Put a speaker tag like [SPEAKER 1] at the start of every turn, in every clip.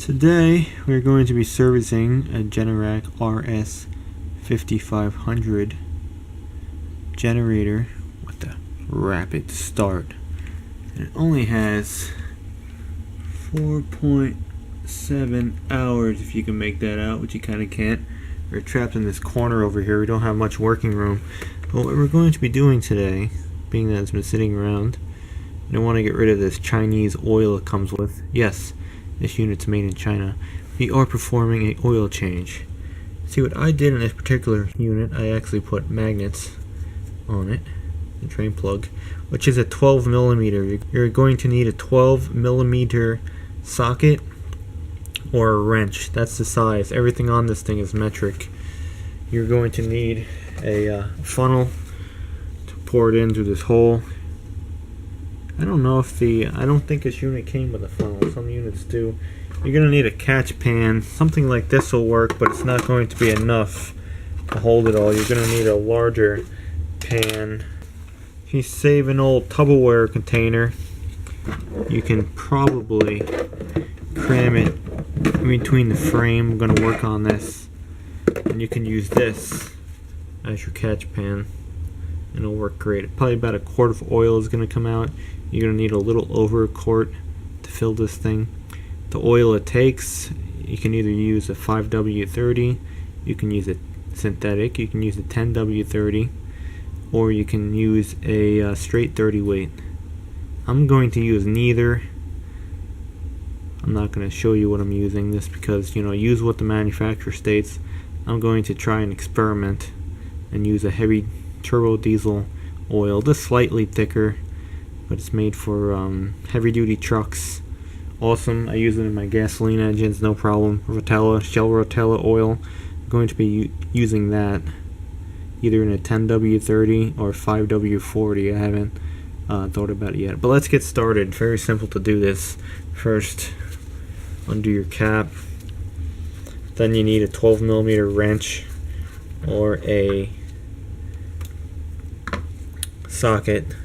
[SPEAKER 1] Today we're going to be servicing a Generac RS5500 generator with the rapid start. And it only has 4.7 hours, if you can make that out, which you kind of can't. We're trapped in this corner over here. We don't have much working room. But what we're going to be doing today, being that it's been sitting around, I don't want to get rid of this Chinese oil it comes with. Yes, this unit's made in China. We are performing an oil change. See, what I did in this particular unit, I actually put magnets on it, the drain plug, which is a 12 millimeter. You're going to need a 12 millimeter socket or a wrench. That's the size. Everything on this thing is metric. You're going to need a funnel to pour it in through this hole. I don't think this unit came with a funnel. Some units do. You're going to need a catch pan. Something like this will work, but it's not going to be enough to hold it all. You're going to need a larger pan. If you save an old Tupperware container, you can probably cram it in between the frame. I'm going to work on this. And you can use this as your catch pan. And it'll work great. Probably about a quart of oil is going to come out. You're going to need a little over a quart to fill this thing. The oil it takes, you can either use a 5W30, you can use a synthetic, you can use a 10W30, or you can use a straight 30 weight. I'm going to use neither. I'm not going to show you what I'm using this because, use what the manufacturer states. I'm going to try and experiment and use a heavy turbo diesel oil, just slightly thicker, but it's made for heavy duty trucks. Awesome. I use it in my gasoline engines, no problem. Shell Rotella oil. I'm going to be using that either in a 10W30 or 5W40. I haven't thought about it yet, but let's get started. Very simple to do this. First, undo your cap. Then you need a 12 millimeter wrench or a socket,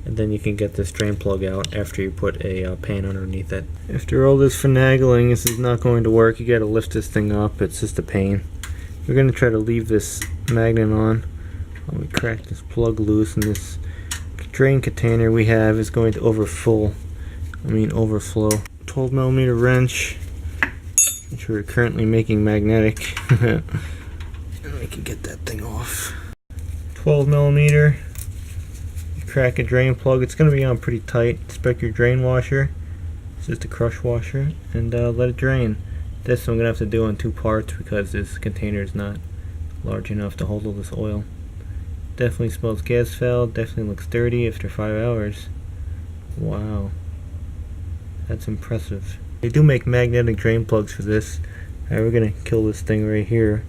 [SPEAKER 1] and then you can get this drain plug out after you put a pan underneath it. After all this finagling, this is not going to work. You gotta lift this thing up. It's just a pain. We're gonna try to leave this magnet on while we crack this plug loose, and this drain container we have is going to overflow. 12 millimeter wrench, which we're currently making magnetic. And we can get that thing off. 12 millimeter. Crack a drain plug. It's going to be on pretty tight. Inspect your drain washer. It's just a crush washer, and let it drain. This I'm going to have to do in two parts because this container is not large enough to hold all this oil. Definitely smells gas foul. Definitely looks dirty after 5 hours. Wow, that's impressive. They do make magnetic drain plugs for this. Alright, we're going to kill this thing right here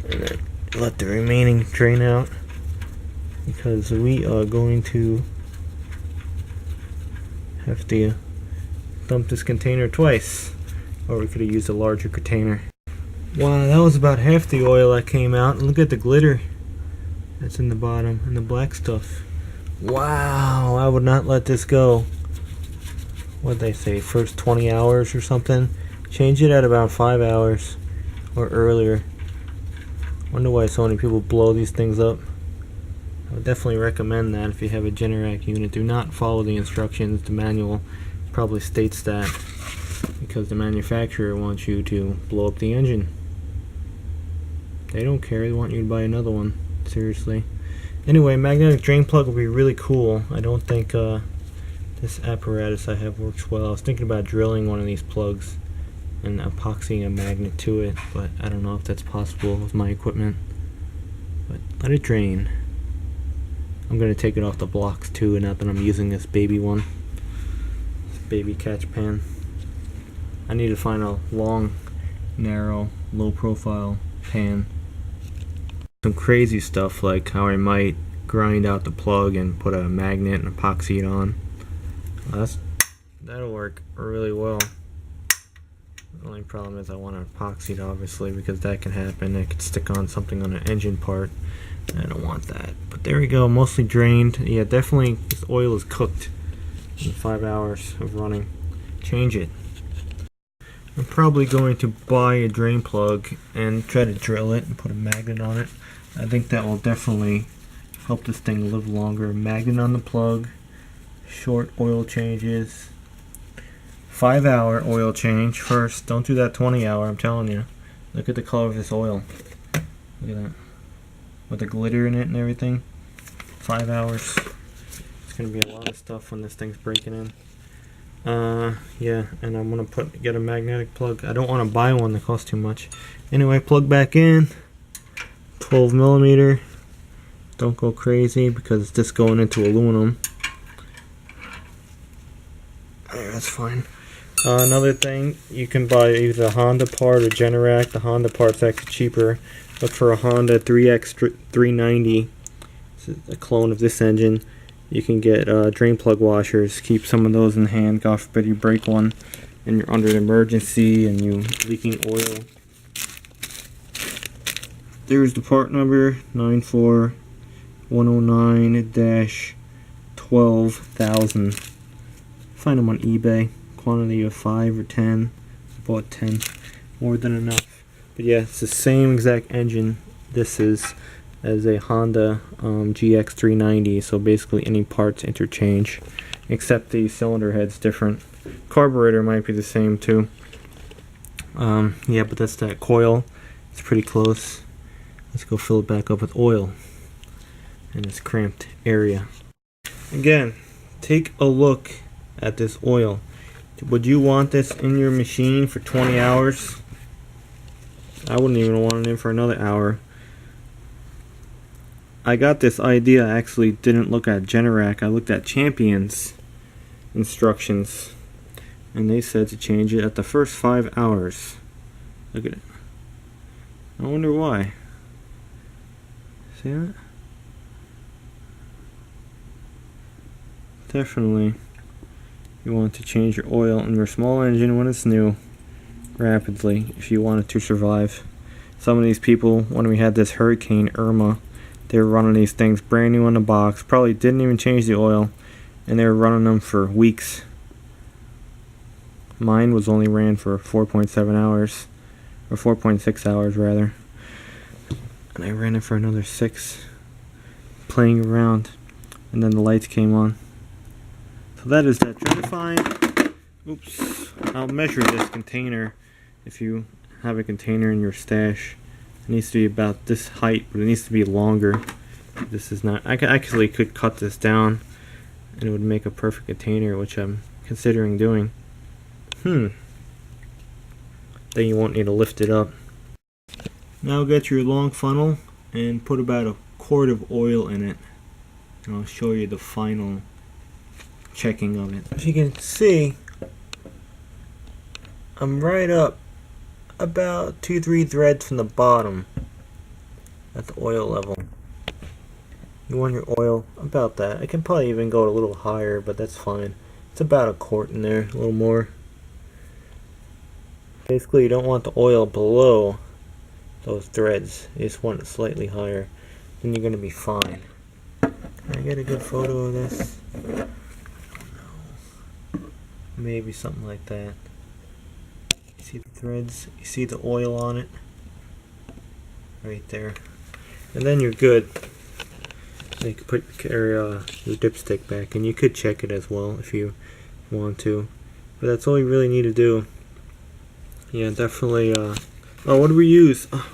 [SPEAKER 1] and then let the remaining drain out, because we are going to have to dump this container twice, or we could have used a larger container. Wow, that was about half the oil that came out. Look at the glitter that's in the bottom and the black stuff. Wow, I would not let this go. What'd they say, first 20 hours or something? Change it at about 5 hours or earlier. Wonder why so many people blow these things up. I would definitely recommend that if you have a Generac unit. Do not follow the instructions. The manual probably states that because the manufacturer wants you to blow up the engine. They don't care. They want you to buy another one. Seriously. Anyway, magnetic drain plug will be really cool. I don't think this apparatus I have works well. I was thinking about drilling one of these plugs and epoxying a magnet to it, but I don't know if that's possible with my equipment. But let it drain. I'm going to take it off the blocks too, now that I'm using this baby one. This baby catch pan. I need to find a long, narrow, low profile pan. Some crazy stuff like how I might grind out the plug and put a magnet and epoxy it on. That'll work really well. The only problem is I want to epoxy it, obviously, because that can happen. It could stick on something on an engine part. I don't want that. But there we go, mostly drained. Yeah, definitely this oil is cooked in 5 hours of running. Change it. I'm probably going to buy a drain plug and try to drill it and put a magnet on it. I think that will definitely help this thing live longer. Magnet on the plug, short oil changes, 5-hour oil change first. Don't do that 20-hour, I'm telling you. Look at the color of this oil. Look at that. With the glitter in it and everything. 5 hours. It's going to be a lot of stuff when this thing's breaking in. Yeah, and I'm going to get a magnetic plug. I don't want to buy one that costs too much. Anyway, plug back in. 12 millimeter. Don't go crazy because it's just going into aluminum. There, that's fine. Another thing, you can buy either a Honda part or Generac. The Honda part's actually cheaper. Look for a Honda 3X390. This is a clone of this engine. You can get drain plug washers. Keep some of those in hand. God forbid you break one and you're under an emergency and you leaking oil. There's the part number 94109-12,000. Find them on eBay. Quantity of 5 or 10. I bought 10. More than enough. But yeah, it's the same exact engine this is as a Honda GX390. So basically any parts interchange, except the cylinder head's different. Carburetor might be the same too. Yeah, but that's that coil. It's pretty close. Let's go fill it back up with oil in this cramped area. Again, take a look at this oil. Would you want this in your machine for 20 hours? I wouldn't even want it in for another hour. I got this idea, I actually didn't look at Generac, I looked at Champion's instructions. And they said to change it at the first 5 hours. Look at it. I wonder why. See that? Definitely. You want to change your oil in your small engine when it's new rapidly if you want it to survive. Some of these people, when we had this Hurricane Irma, they were running these things brand new in the box, probably didn't even change the oil, and they were running them for weeks. Mine was only ran for 4.7 hours, or 4.6 hours rather, and I ran it for another 6, playing around, and then the lights came on. So that is that. Try to find, oops, I'll measure this container. If you have a container in your stash, it needs to be about this height, but it needs to be longer. This is not, I actually could cut this down and it would make a perfect container, which I'm considering doing. Then you won't need to lift it up. Now get your long funnel and put about a quart of oil in it, and I'll show you the final checking of it. As you can see, I'm right up about 2-3 threads from the bottom at the oil level. You want your oil about that. I can probably even go a little higher, but that's fine. It's about a quart in there, a little more. Basically, you don't want the oil below those threads. You just want it slightly higher. Then you're going to be fine. Can I get a good photo of this? Maybe something like that. You see the threads? You see the oil on it? Right there. And then you're good. You can put your dipstick back, and you could check it as well if you want to. But that's all you really need to do. Yeah, definitely. Oh, what do we use? Oh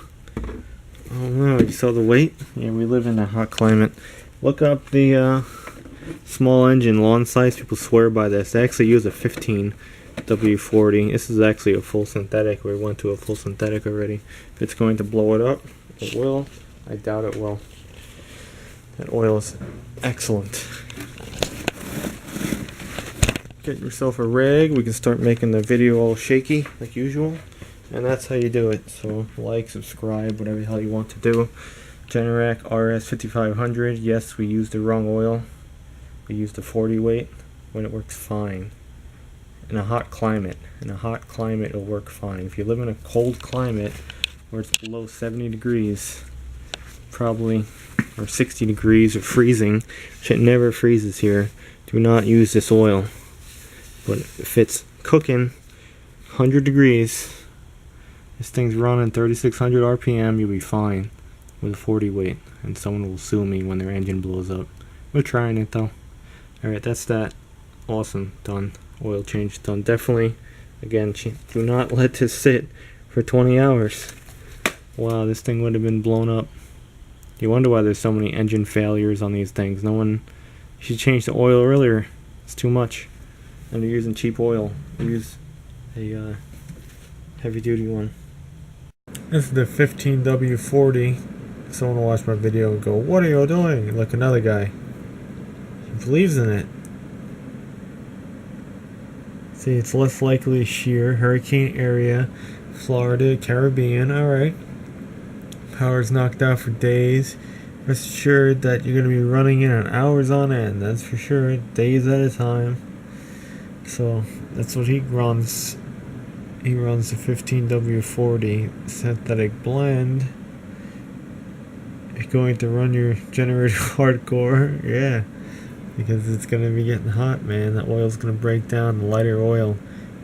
[SPEAKER 1] no, you saw the weight? Yeah, we live in a hot climate. Look up the small engine lawn size. People swear by this. They actually use a 15 W40. This is actually a full synthetic. We went to a full synthetic already. If it's going to blow it up, it will. I doubt it will. That oil is excellent. Get yourself a rag. We can start making the video all shaky like usual. And that's how you do it. So like, subscribe, whatever the hell you want to do. Generac RS5500. Yes, we used the wrong oil. We used the 40 weight when it works fine. In a hot climate. In a hot climate it'll work fine. If you live in a cold climate where it's below 70 degrees, probably, or 60 degrees or freezing, shit never freezes here, do not use this oil. But if it's cooking 100 degrees. This thing's running 3600 RPM. You'll be fine with a 40 weight, and someone will sue me when their engine blows up. We're trying it though. Alright, that's that. Awesome. Done. Oil change done. Definitely, again, do not let this sit for 20 hours. Wow, this thing would have been blown up. You wonder why there's so many engine failures on these things. No one should change the oil earlier. It's too much. And they're using cheap oil. They use a heavy duty one. This is the 15W40. Someone will watch my video and go, "What are you doing?" Like another guy. He believes in it. See, it's less likely to shear. Hurricane area. Florida, Caribbean. Alright. Power's knocked out for days. Rest assured that you're going to be running in on hours on end. That's for sure. Days at a time. So, that's what he runs. He runs the 15W40 synthetic blend. You're going to run your generator hardcore. Yeah. Because it's going to be getting hot, man. The oil's going to break down. The lighter oil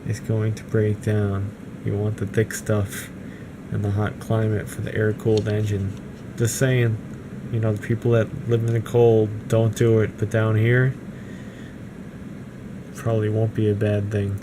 [SPEAKER 1] is going to break down. You want the thick stuff and the hot climate for the air-cooled engine. Just saying, you know, the people that live in the cold, don't do it. But down here, probably won't be a bad thing.